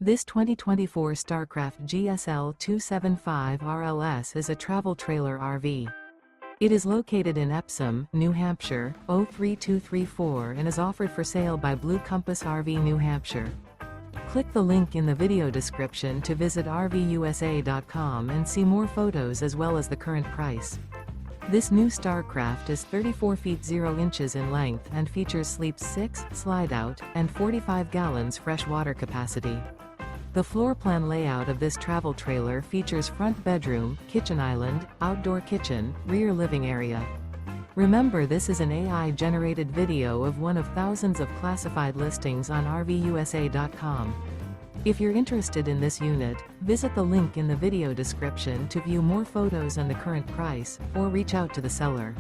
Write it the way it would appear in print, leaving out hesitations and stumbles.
This 2024 Starcraft GSL 275 RLS is a travel trailer RV. It is located in Epsom, New Hampshire, 03234 and is offered for sale by Blue Compass RV New Hampshire. Click the link in the video description to visit RVUSA.com and see more photos as well as the current price. This new Starcraft is 34 feet 0 inches in length and features sleeps 6, slide-out, and 45 gallons fresh water capacity. The floor plan layout of this travel trailer features front bedroom, kitchen island, outdoor kitchen, rear living area. Remember, this is an AI-generated video of one of thousands of classified listings on RVUSA.com. If you're interested in this unit, visit the link in the video description to view more photos and the current price, or reach out to the seller.